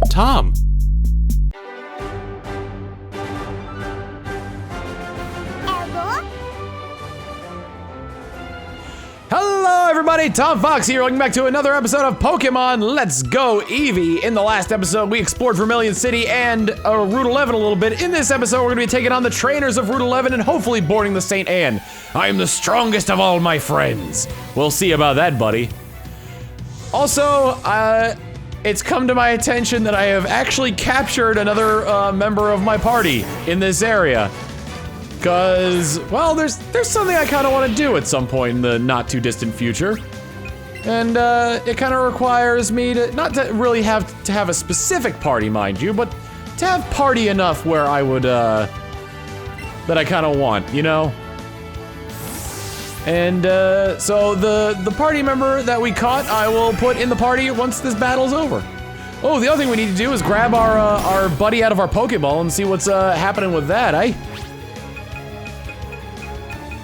Tom. Hello everybody, Tom Fox here, welcome back to another episode of Pokemon Let's Go Eevee. In the last episode, we explored Vermilion City and Route 11 a little bit. In this episode, we're gonna be taking on the trainers of Route 11 and hopefully boarding the St. Anne. I am the strongest of all my friends. We'll see about that, buddy. Also, it's come to my attention that I have actually captured another member of my party in this area. Cause, well, there's something I kind of want to do at some point in the not too distant future. And it kind of requires me to, not to really have to have a specific party, mind you, but to have party enough where I would, that I kind of want, you know? And so the party member that we caught, I will put in the party once this battle's over. Oh, the other thing we need to do is grab our buddy out of our Pokeball and see what's happening with that, eh?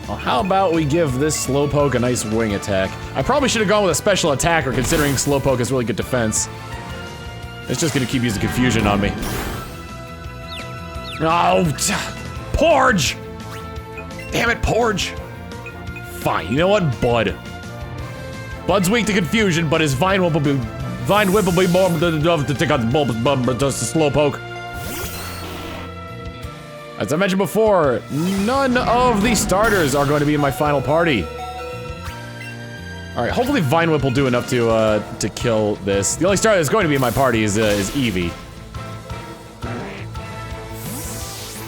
Well, how about we give this Slowpoke a nice wing attack? I probably should have gone with a special attacker considering Slowpoke has really good defense. It's just gonna keep using confusion on me. Oh, Porge! Damn it, Porge! Fine, you know what, Bud? Bud's weak to confusion, but his Vine Whip will be more to take out the Bulbous but just the Slowpoke. As I mentioned before, none of the starters are going to be in my final party. All right, hopefully Vine Whip will do enough to kill this. The only starter that's going to be in my party is Eevee.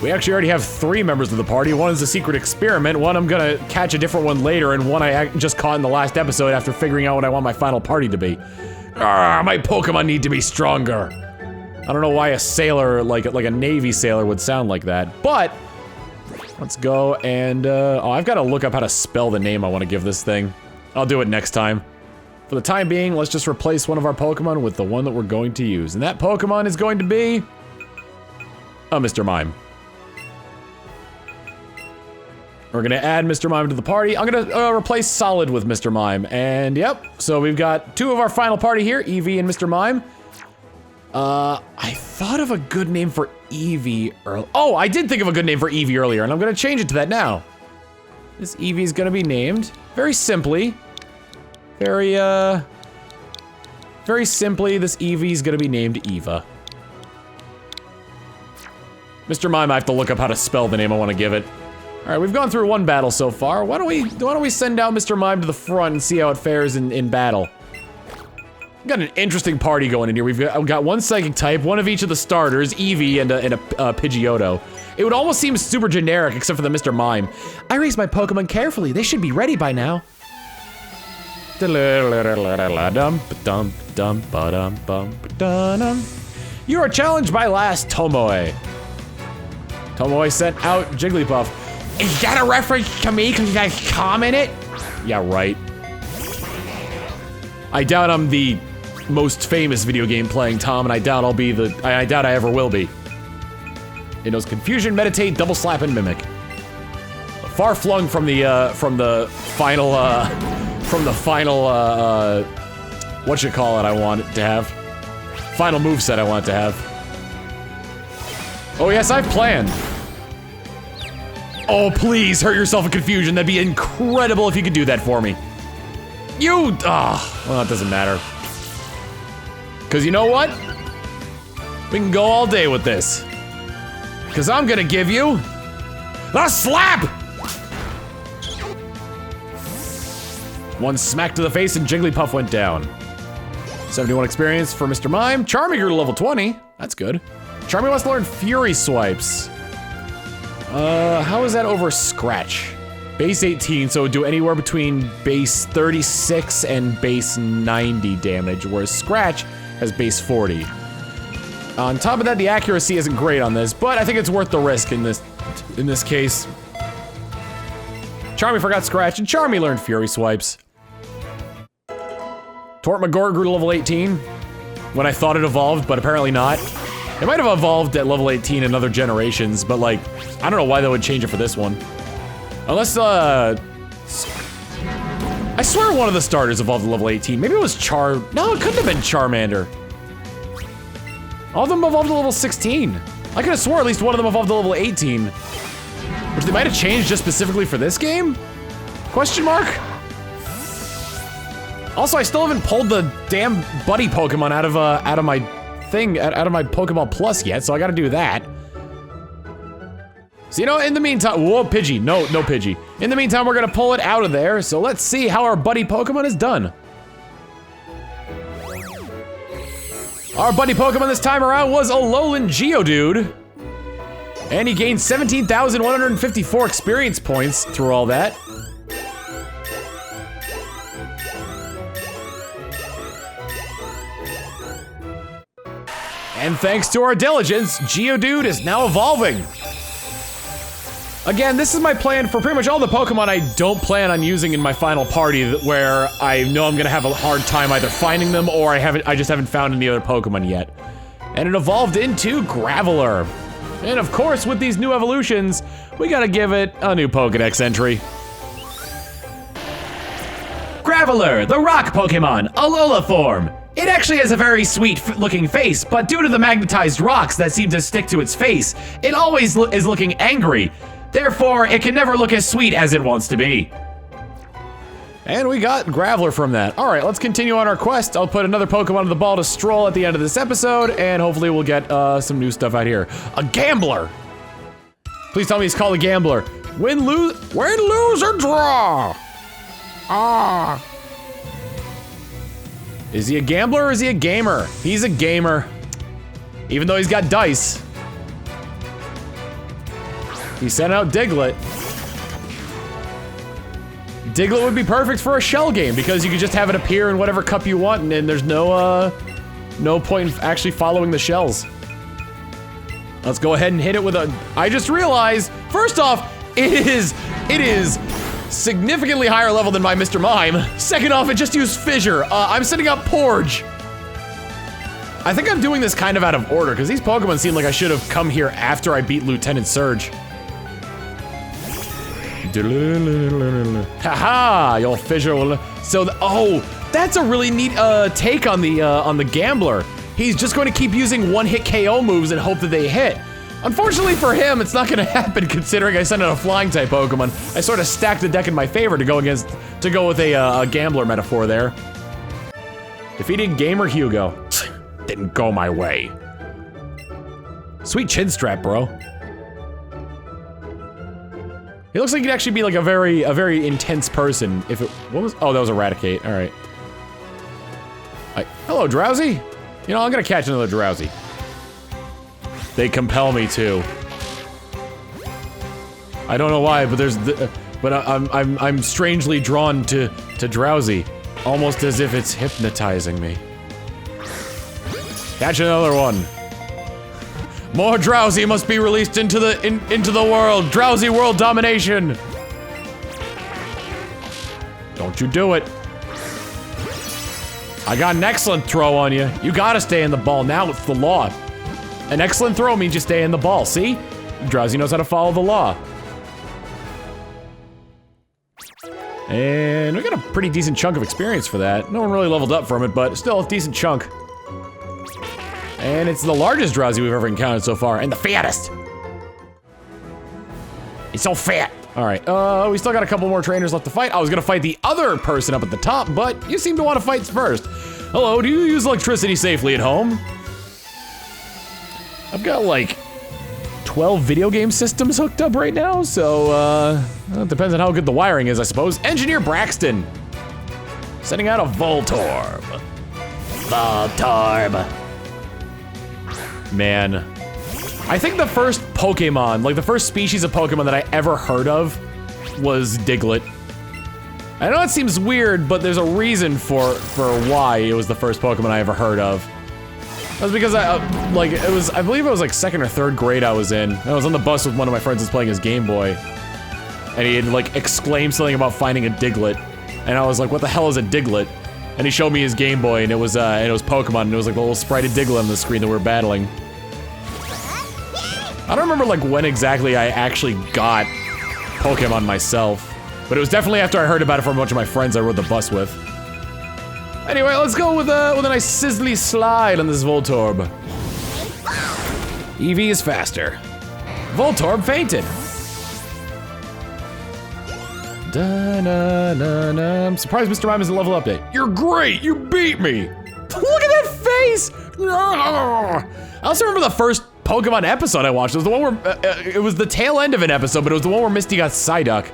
We actually already have 3 members of the party. One is a secret experiment, one I'm gonna catch a different one later, and one I just caught in the last episode after figuring out what I want my final party to be. My Pokemon need to be stronger. I don't know why a sailor, like a Navy sailor would sound like that, but let's go and, oh, I've got to look up how to spell the name I want to give this thing. I'll do it next time. For the time being, let's just replace one of our Pokemon with the one that we're going to use, and that Pokemon is going to be Mr. Mime. We're gonna add Mr. Mime to the party. I'm gonna replace Solid with Mr. Mime, and yep, so we've got 2 of our final party here, Eevee and Mr. Mime. I thought of a good name for Eevee earlier. Oh, I did think of a good name for Eevee earlier, and I'm gonna change it to that now. This Eevee is gonna be named, very simply, very simply, this Eevee is gonna be named Eva. Mr. Mime, I have to look up how to spell the name I want to give it. All right, we've gone through 1 battle so far. Why don't we send down Mr. Mime to the front and see how it fares in battle? We've got an interesting party going in here. We've got 1 psychic type, 1 of each of the starters, Eevee and a Pidgeotto. It would almost seem super generic except for the Mr. Mime. I raised my Pokemon carefully. They should be ready by now. You are challenged by last Tomoe. Tomoe sent out Jigglypuff. Is that a reference to me because you guys commented? Yeah, right. I doubt I'm the most famous video game playing Tom, and I doubt I doubt I ever will be. It knows Confusion, Meditate, Double Slap, and Mimic. Far flung from the final, what you call it I want it to have. Final moveset I want it to have. Oh yes, I've planned. Oh, please hurt yourself in Confusion. That'd be incredible if you could do that for me. Well, it doesn't matter. Cause you know what? We can go all day with this. Cause I'm gonna give you a slap! 1 smack to the face and Jigglypuff went down. 71 experience for Mr. Mime. Charmy grew to level 20. That's good. Charmy wants to learn Fury Swipes. How is that over Scratch? Base 18, so do anywhere between base 36 and base 90 damage, whereas Scratch has base 40. On top of that, the accuracy isn't great on this, but I think it's worth the risk in this case. Charmy forgot Scratch, and Charmy learned Fury Swipes. Tortmagor grew to level 18 when I thought it evolved, but apparently not. It might have evolved at level 18 in other generations, but like, I don't know why they would change it for this one. Unless, I swear one of the starters evolved to level 18. Maybe it was no, it couldn't have been Charmander. All of them evolved to level 16. I could have swore at least one of them evolved to level 18. Which they might have changed just specifically for this game? Question mark? Also, I still haven't pulled the damn buddy Pokemon out of my thing, out of my Pokemon Plus yet, so I gotta do that. So, you know, in the meantime, whoa, Pidgey, no Pidgey. In the meantime, we're gonna pull it out of there, so let's see how our buddy Pokemon is done. Our buddy Pokemon this time around was Alolan Geodude. And he gained 17,154 experience points through all that. And thanks to our diligence, Geodude is now evolving. Again, this is my plan for pretty much all the Pokemon I don't plan on using in my final party, where I know I'm gonna have a hard time either finding them or I just haven't found any other Pokemon yet. And it evolved into Graveler. And of course, with these new evolutions, we gotta give it a new Pokedex entry. Graveler, the rock Pokemon, Alola form. It actually has a very sweet looking face, but due to the magnetized rocks that seem to stick to its face, it always is looking angry. Therefore, it can never look as sweet as it wants to be. And we got Graveler from that. All right, let's continue on our quest. I'll put another Pokemon on the ball to stroll at the end of this episode, and hopefully we'll get some new stuff out here. A Gambler! Please tell me he's called a Gambler. Win, lose, or draw! Ah. Is he a gambler or is he a gamer? He's a gamer. Even though he's got dice. He sent out Diglett. Diglett would be perfect for a shell game because you could just have it appear in whatever cup you want and there's no point in actually following the shells. Let's go ahead and hit it with a, I just realized, first off, it is significantly higher level than my Mr. Mime. Second off, it just used Fissure. I'm setting up Porge. I think I'm doing this kind of out of order, because these Pokemon seem like I should have come here after I beat Lieutenant Surge. Haha, your Fissure will... So, oh, that's a really neat take on the Gambler. He's just going to keep using one-hit KO moves and hope that they hit. Unfortunately for him, it's not gonna happen considering I sent out a flying type Pokemon. I sort of stacked the deck in my favor to go with a Gambler metaphor there. Defeated Gamer Hugo. Didn't go my way. Sweet chin strap, bro. He looks like he'd actually be like a very intense person if it, what was, oh, that was Eradicate, all right. Hello, Drowsy. You know, I'm gonna catch another Drowsy. They compel me to. I don't know why, but I'm strangely drawn to Drowsy, almost as if it's hypnotizing me. Catch another one. More Drowsy must be released into the world. Drowsy world domination. Don't you do it. I got an excellent throw on you. You gotta stay in the ball now. It's the law. An excellent throw means you stay in the ball, see? Drowsy knows how to follow the law. And we got a pretty decent chunk of experience for that. No one really leveled up from it, but still a decent chunk. And it's the largest Drowsy we've ever encountered so far, and the fattest. It's so fat. All right, we still got a couple more trainers left to fight. I was gonna fight the other person up at the top, but you seem to want to fight first. Hello, do you use electricity safely at home? I've got like 12 video game systems hooked up right now, so well, it depends on how good the wiring is, I suppose. Engineer Braxton. Sending out a Voltorb. Voltorb. Man. I think the first Pokemon, like the first species of Pokemon that I ever heard of was Diglett. I know it seems weird, but there's a reason for why it was the first Pokemon I ever heard of. That was because I believe it was like 2nd or 3rd grade I was in. I was on the bus with one of my friends who's playing his Game Boy. And he had like exclaimed something about finding a Diglett. And I was like, what the hell is a Diglett? And he showed me his Game Boy and it was Pokemon and it was like the little sprited Diglett on the screen that we were battling. I don't remember like when exactly I actually got Pokemon myself. But it was definitely after I heard about it from a bunch of my friends I rode the bus with. Anyway, let's go with a nice sizzly slide on this Voltorb. Eevee is faster. Voltorb fainted. I'm surprised Mr. Mime is a level update. You're great, you beat me. Look at that face. I also remember the first Pokemon episode I watched. It was the one where, it was the tail end of an episode, but it was the one where Misty got Psyduck.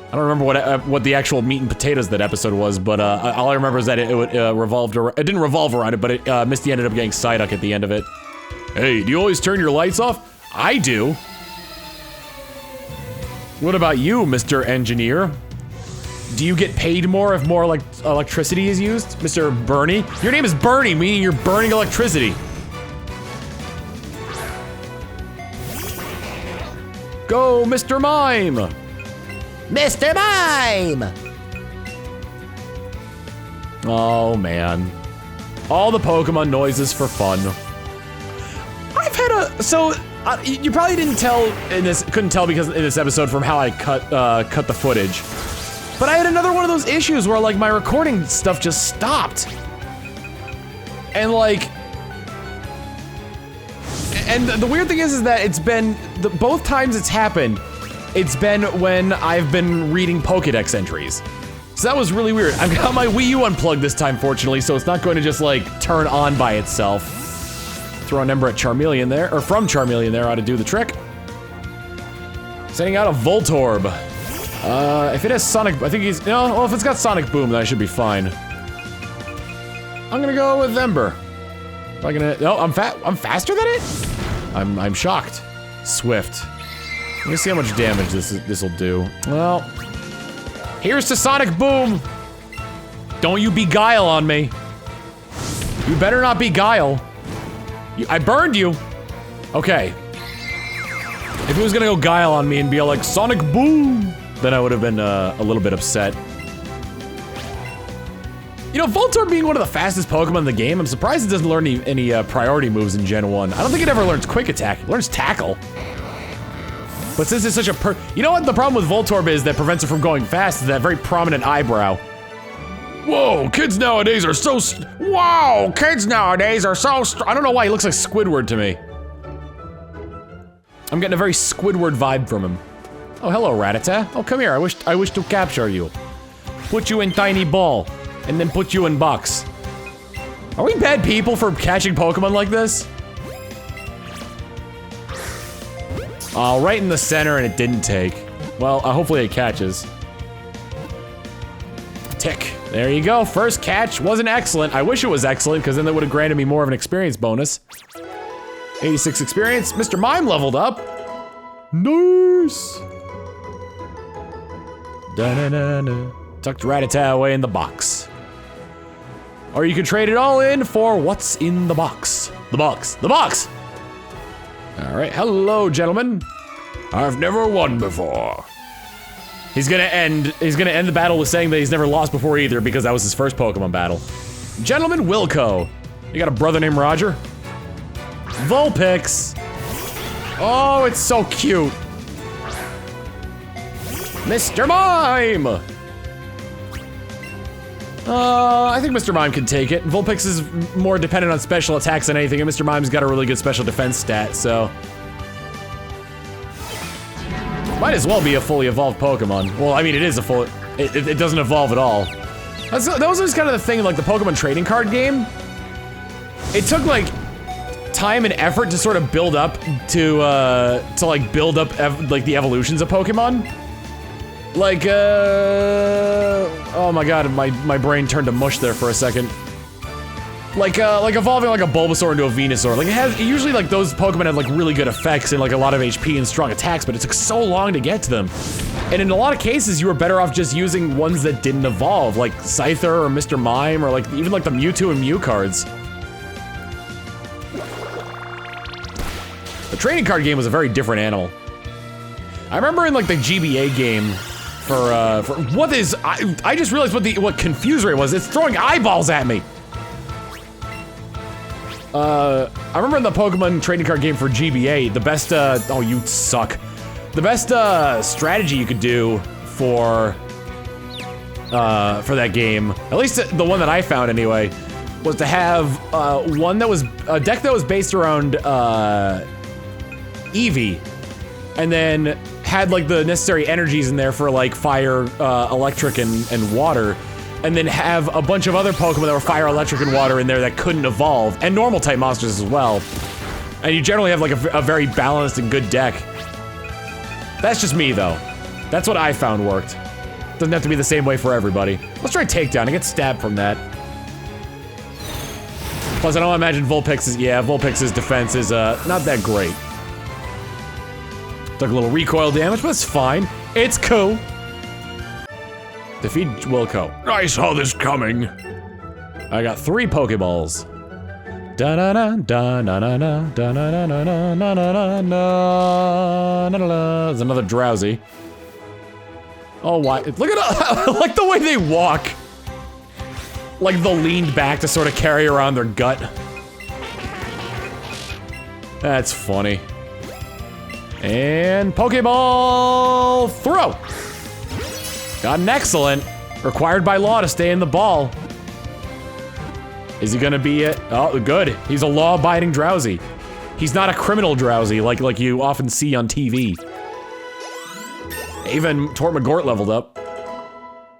I don't remember what the actual meat and potatoes of that episode was, but all I remember is that it didn't revolve around it, but Misty ended up getting Psyduck at the end of it. Hey, do you always turn your lights off? I do. What about you, Mr. Engineer? Do you get paid more if more electricity is used? Mr. Bernie? Your name is Bernie, meaning you're burning electricity. Go, Mr. Mime! Mr. Mime! Oh, man. All the Pokemon noises for fun. I've had you probably couldn't tell because in this episode from how I cut the footage. But I had another one of those issues where like my recording stuff just stopped. And the weird thing is that it's been, both times it's happened, it's been when I've been reading Pokedex entries. So that was really weird. I've got my Wii U unplugged this time, fortunately, so it's not going to just like turn on by itself. Throw an Ember at Charmeleon there, or from Charmeleon there ought to do the trick. Sending out a Voltorb. If it has Sonic, I think he's, no, well, if it's got Sonic Boom, then I should be fine. I'm gonna go with Ember. Am I gonna, no, I'm faster than it? I'm shocked. Swift. Let me see how much damage this'll do. Well, here's to Sonic Boom. Don't you beguile on me. You better not beguile. I burned you. Okay. If he was gonna go guile on me and be like, Sonic Boom, then I would have been a little bit upset. You know, Voltorb being one of the fastest Pokemon in the game, I'm surprised it doesn't learn any priority moves in Gen 1. I don't think it ever learns Quick Attack. It learns Tackle. But since it's such a you know what the problem with Voltorb is that prevents it from going fast is that very prominent eyebrow. Whoa, kids nowadays are so wow, kids nowadays are so I don't know why he looks like Squidward to me. I'm getting a very Squidward vibe from him. Oh, hello, Rattata. Oh, come here. I wish to capture you. Put you in tiny ball, and then put you in box. Are we bad people for catching Pokemon like this? Oh, right in the center, and it didn't take. Well, hopefully it catches. Tick. There you go. First catch wasn't excellent. I wish it was excellent, because then that would have granted me more of an experience bonus. 86 experience. Mr. Mime leveled up. Nice. Da-na-na-na. Tucked Rattata away in the box. Or you could trade it all in for what's in the box. The box. The box! Alright, hello, gentlemen. I've never won before. He's gonna end the battle with saying that he's never lost before either, because that was his first Pokemon battle. Gentleman Wilco. You got a brother named Roger? Vulpix. Oh, it's so cute. Mr. Mime! I think Mr. Mime can take it. Vulpix is more dependent on special attacks than anything, and Mr. Mime's got a really good special defense stat, so... Might as well be a fully evolved Pokemon. Well, I mean, it is a full... It doesn't evolve at all. That was always kind of the thing in, like, the Pokemon trading card game. It took, like, time and effort to sort of build up to like, build up, like, the evolutions of Pokemon. Like, oh my god, my brain turned to mush there for a second. Like evolving like a Bulbasaur into a Venusaur. Like, usually, like, those Pokemon had, like, really good effects and, like, a lot of HP and strong attacks, but it took so long to get to them. And in a lot of cases, you were better off just using ones that didn't evolve, like Scyther or Mr. Mime, or, like, even, like, the Mewtwo and Mew cards. The trading card game was a very different animal. I remember in, like, the GBA game, for what is, I just realized what Confuse Ray was. It's throwing eyeballs at me. I remember in the Pokemon trading card game for GBA, the best, oh, you suck. The best, strategy you could do for that game, at least the one that I found anyway, was to have a deck that was based around Eevee, and then had like the necessary energies in there for like fire, electric, and water, and then have a bunch of other Pokemon that were fire, electric, and water in there that couldn't evolve, and normal type monsters as well. And you generally have like a very balanced and good deck. That's just me though. That's what I found worked. Doesn't have to be the same way for everybody. Let's try Takedown. I get stabbed from that. Plus, I don't imagine Vulpix's defense is not that great. Took a little recoil damage, but it's fine. It's cool. Defeat Wilco. I saw this coming. I got 3 Pokeballs. There's another Drowsy. Oh, why? Look at I like the way they walk. Like they'll lean back to sort of carry around their gut. That's funny. And Pokeball throw. Got an excellent. Required by law to stay in the ball. Is he gonna be it? Oh, good. He's a law-abiding Drowsy. He's not a criminal Drowsy like you often see on TV. Even Tortmagort leveled up.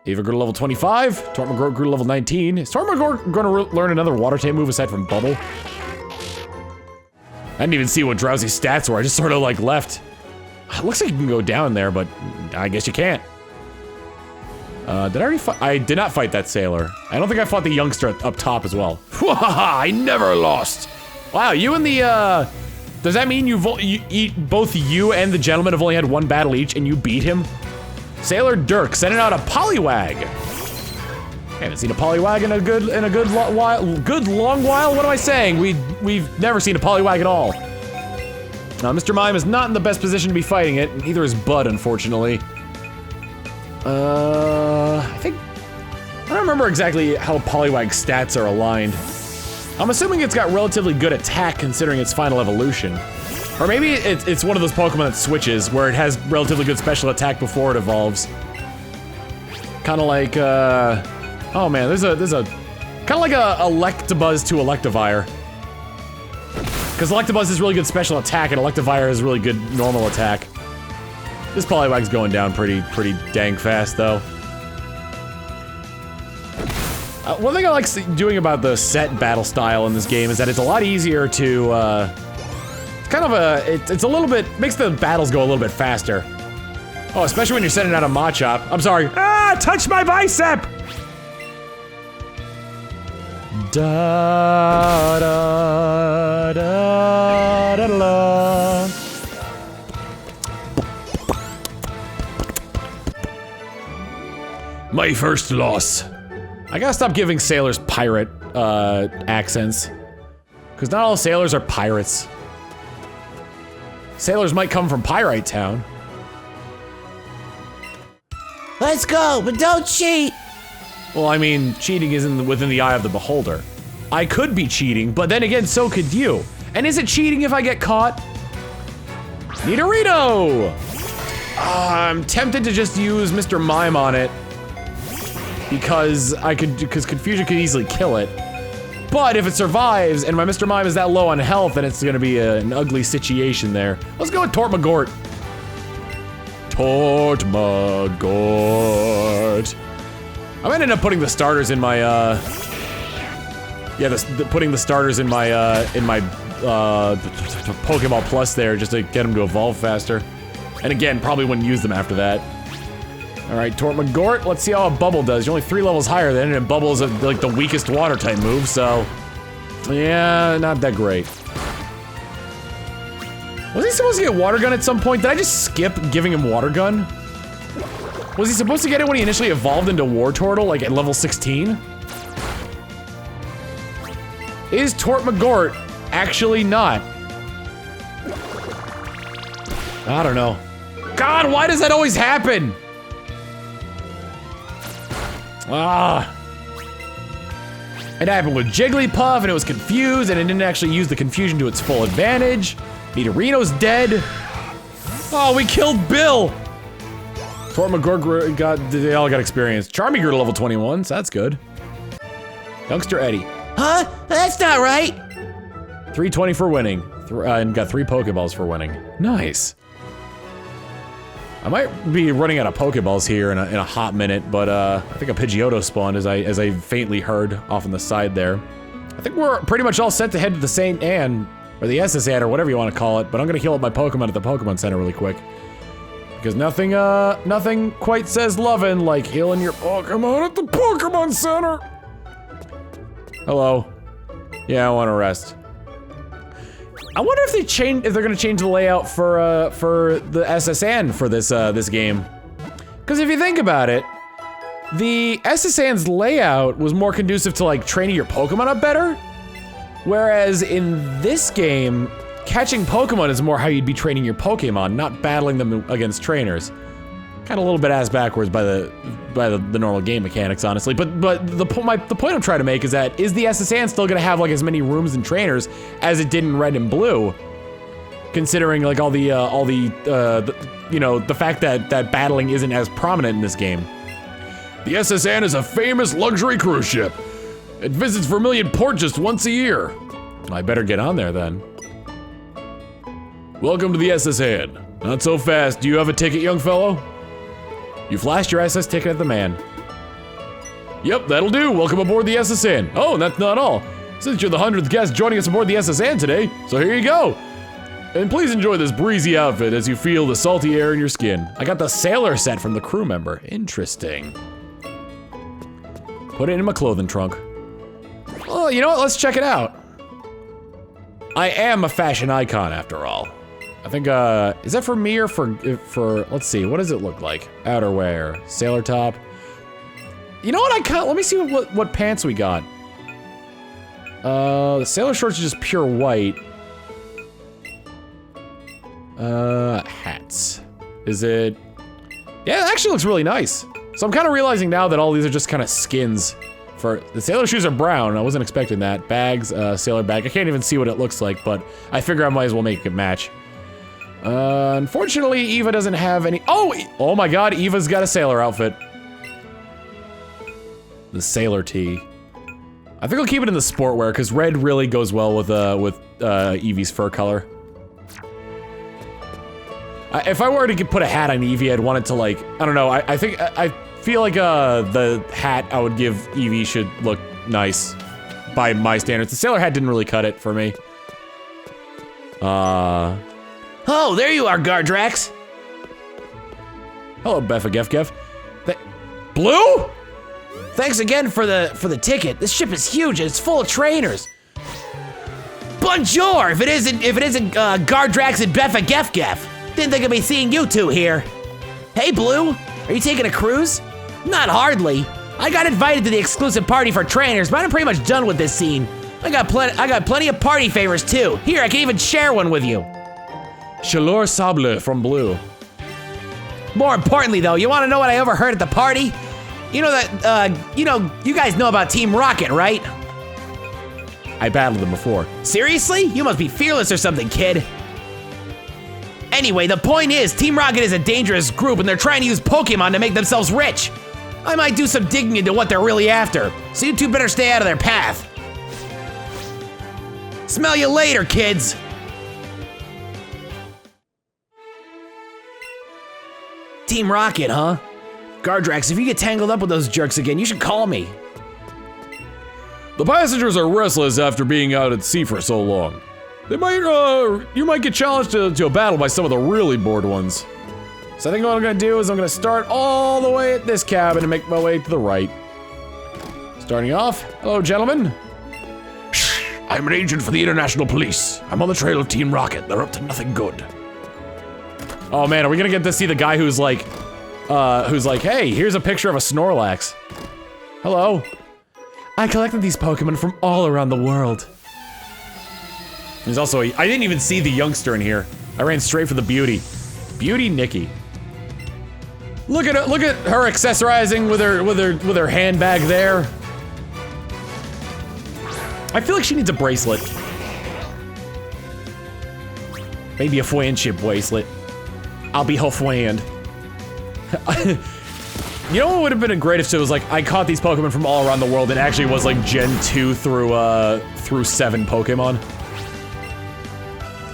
Eevee grew to level 25. Tortmagort grew to level 19. Is Tortmagort gonna learn another water type move aside from Bubble? I didn't even see what Drowsy's stats were. I just sort of like left. It looks like you can go down there, but I guess you can't. Did I already fight? I did not fight that sailor. I don't think I fought the youngster up top as well. I never lost. Wow, you and the, does that mean both you and the gentleman have only had 1 battle each and you beat him? Sailor Dirk sending out a Poliwag. I haven't seen a Poliwag in a good long while. What am I saying? We've never seen a Poliwag at all. Now, Mr. Mime is not in the best position to be fighting it, and neither is Bud, unfortunately. I don't remember exactly how Poliwag's stats are aligned. I'm assuming it's got relatively good attack considering its final evolution. Or maybe it's one of those Pokemon that switches, where it has relatively good special attack before it evolves. Kinda like, oh man, there's a kinda like a Electabuzz to Electivire. Because Electabuzz has really good special attack, and Electivire has really good normal attack. This Poliwag's going down pretty dang fast, though. One thing I like doing about the set battle style in this game is that it's a lot easier to, it's kind of it's a little bit, makes the battles go a little bit faster. Oh, especially when you're sending out a Machop. I'm sorry. Ah, touch my bicep! Da da da da da. My first loss. I gotta stop giving sailors pirate accents, because not all sailors are pirates. Sailors might come from Pyrite Town. Let's go, but don't cheat! Well, I mean, cheating isn't within the eye of the beholder. I could be cheating, but then again, so could you. And is it cheating if I get caught? Nidorino! I'm tempted to just use Mr. Mime on it. Because Confusion could easily kill it. But if it survives, and my Mr. Mime is that low on health, then it's gonna be an ugly situation there. Let's go with Tortmagort. Tortmagort. I might end up putting the starters in my, putting the starters in my Pokeball Plus there, just to get them to evolve faster. And again, probably wouldn't use them after that. Alright, Tortmagort, let's see how a Bubble does. You're only 3 levels higher than it, and Bubble is like the weakest water type move, so... yeah, not that great. Was he supposed to get Water Gun at some point? Did I just skip giving him Water Gun? Was he supposed to get it when he initially evolved into Wartortle, like at level 16? Is Tortmagort actually not? I don't know. God, why does that always happen? Ah. It happened with Jigglypuff, and it was confused, and it didn't actually use the confusion to its full advantage. Nidorino's dead. Oh, we killed Bill! Tortmagort they all got experience. Charmy grew to level 21, so that's good. Youngster Eddie. Huh? That's not right. 320 for winning. And got 3 Pokeballs for winning. Nice. I might be running out of Pokeballs here in a hot minute, but I think a Pidgeotto spawned as I faintly heard off on the side there. I think we're pretty much all set to head to the St. Anne, or the SS Anne, or whatever you want to call it, but I'm gonna heal up my Pokemon at the Pokemon Center really quick. Because nothing quite says lovin' like healing your Pokemon at the Pokemon Center. Hello. Yeah, I want to rest. I wonder if they're gonna change the layout for the SSN for this game. Because if you think about it, the SSN's layout was more conducive to like training your Pokemon up better, whereas in this game, catching Pokemon is more how you'd be training your Pokemon, not battling them against trainers. Kind of a little bit ass backwards by the normal game mechanics, honestly. But the point I'm trying to make is that is the SSN still gonna have like as many rooms and trainers as it did in Red and Blue, considering like all the you know, the fact that battling isn't as prominent in this game. The SSN is a famous luxury cruise ship. It visits Vermilion Port just once a year. I better get on there then. Welcome to the SSN. Not so fast. Do you have a ticket, young fellow? You flashed your SS ticket at the man. Yep, that'll do. Welcome aboard the SSN. Oh, and that's not all. Since you're the 100th guest joining us aboard the SSN today, so here you go. And please enjoy this breezy outfit as you feel the salty air in your skin. I got the sailor set from the crew member. Interesting. Put it in my clothing trunk. Oh, you know what? Let's check it out. I am a fashion icon after all. I think, is that for me or for, let's see, what does it look like? Outerwear, sailor top. You know what, let me see what pants we got. The sailor shorts are just pure white. Hats. Is it? Yeah, it actually looks really nice. So I'm kind of realizing now that all these are just kind of skins. For the sailor shoes are brown, I wasn't expecting that. Bags, sailor bag, I can't even see what it looks like, but I figure I might as well make it match. Unfortunately, Eevee doesn't have any. Oh my God, Eevee's got a sailor outfit. The sailor tee. I think I'll keep it in the sportwear because red really goes well with Eevee's fur color. If I were to put a hat on Eevee, I'd want it to like, I don't know. I feel like the hat I would give Eevee should look nice by my standards. The sailor hat didn't really cut it for me. Oh, there you are, Gardrax. Hello, Beffa-Gef-Gef. Blue? Thanks again for the ticket. This ship is huge and it's full of trainers. Bonjour! If it isn't Gardrax and Beffa-Gef-Gef. Didn't think I'd be seeing you two here. Hey, Blue, are you taking a cruise? Not hardly. I got invited to the exclusive party for trainers, but I'm pretty much done with this scene. I got plenty of party favors too. Here, I can even share one with you. Chaleur Sable from Blue. More importantly though, you wanna know what I overheard at the party? You know that, you guys know about Team Rocket, right? I battled them before. Seriously? You must be fearless or something, kid. Anyway, the point is, Team Rocket is a dangerous group and they're trying to use Pokemon to make themselves rich. I might do some digging into what they're really after, so you two better stay out of their path. Smell you later, kids. Team Rocket, huh? Gardrax, if you get tangled up with those jerks again, you should call me. The passengers are restless after being out at sea for so long. You might get challenged to a battle by some of the really bored ones. So I think what I'm gonna do is I'm gonna start all the way at this cabin and make my way to the right. Starting off, hello gentlemen. Shh, I'm an agent for the International Police. I'm on the trail of Team Rocket. They're up to nothing good. Oh man, are we gonna get to see the guy who's like, hey, here's a picture of a Snorlax. Hello. I collected these Pokemon from all around the world. There's also I didn't even see the youngster in here. I ran straight for the beauty. Beauty Nikki. Look at her accessorizing with her handbag there. I feel like she needs a bracelet. Maybe a friendship bracelet. I'll be her friend. You know what would have been great if it was like I caught these Pokemon from all around the world and it actually was like Gen 2 through 7 Pokemon.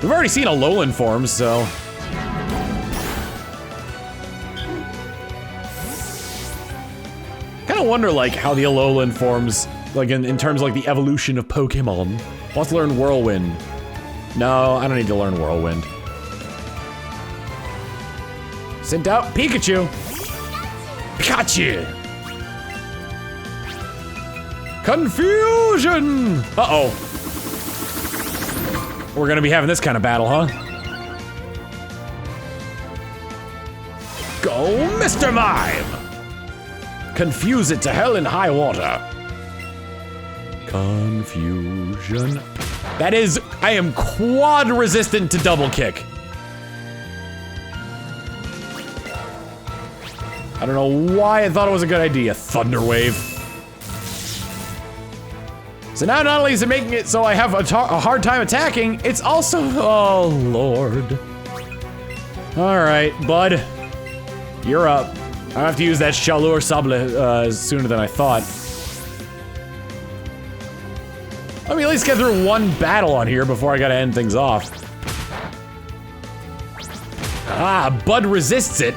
We've already seen Alolan forms, so. Kinda wonder like how the Alolan forms, like in terms of like the evolution of Pokemon. Let's learn Whirlwind. No, I don't need to learn Whirlwind. Sent out Pikachu. Pikachu! Confusion! Uh-oh. We're gonna be having this kind of battle, huh? Go, Mr. Mime! Confuse it to hell in high water. Confusion. That is, I am quad resistant to double kick. I don't know why I thought it was a good idea, Thunder Wave. So now not only is it making it so I have a hard time attacking, it's also, oh lord. All right, bud, you're up. I have to use that Chaleur Sable sooner than I thought. Let me at least get through one battle on here before I gotta end things off. Ah, Bud resists it.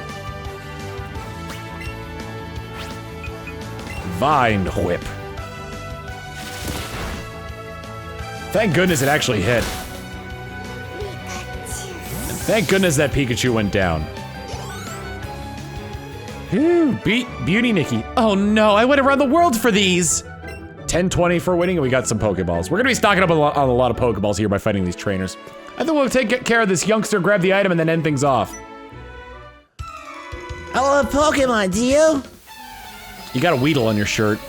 Vine Whip. Thank goodness it actually hit. And thank goodness that Pikachu went down. Phew, beat Beauty Nikki. Oh no, I went around the world for these. 10-20 for winning, and we got some Pokeballs. We're gonna be stocking up on a lot of Pokeballs here by fighting these trainers. I think we'll take care of this youngster, grab the item, and then end things off. I love Pokemon, do you? You got a Weedle on your shirt.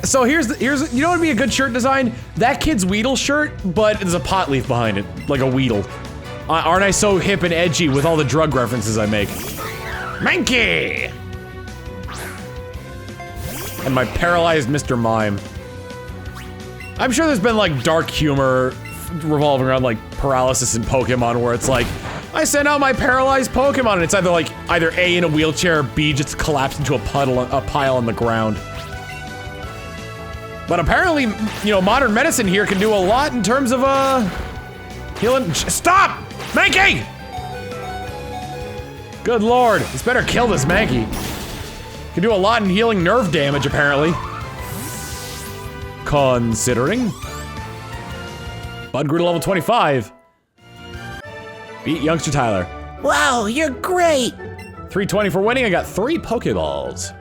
So here's you know what would be a good shirt design? That kid's Weedle shirt, but there's a pot leaf behind it, like a Weedle. Aren't I so hip and edgy with all the drug references I make? Mankey! And my paralyzed Mr. Mime. I'm sure there's been like dark humor revolving around like paralysis in Pokemon where it's like, I sent out my paralyzed Pokemon and it's either A in a wheelchair or B just collapsed into a pile on the ground. But apparently, you know, modern medicine here can do a lot in terms of healing. Stop! Mankey! Good lord, this better kill this Mankey. Can do a lot in healing nerve damage, apparently. Considering. Bud grew to level 25. Beat youngster Tyler. Wow, you're great! 320 for winning, I got 3 Pokeballs.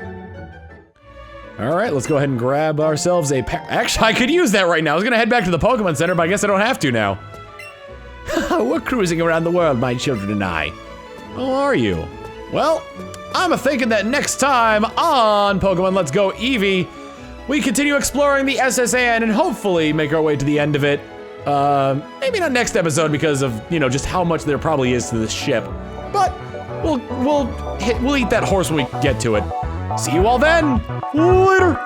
Alright, let's go ahead and grab ourselves a actually, I could use that right now. I was gonna head back to the Pokemon Center, but I guess I don't have to now. We're cruising around the world, my children and I. How are you? Well, I'm thinking that next time on Pokemon Let's Go Eevee, we continue exploring the SSN and hopefully make our way to the end of it. Maybe not next episode because of, you know, just how much there probably is to this ship. But we'll eat that horse when we get to it. See you all then. Later.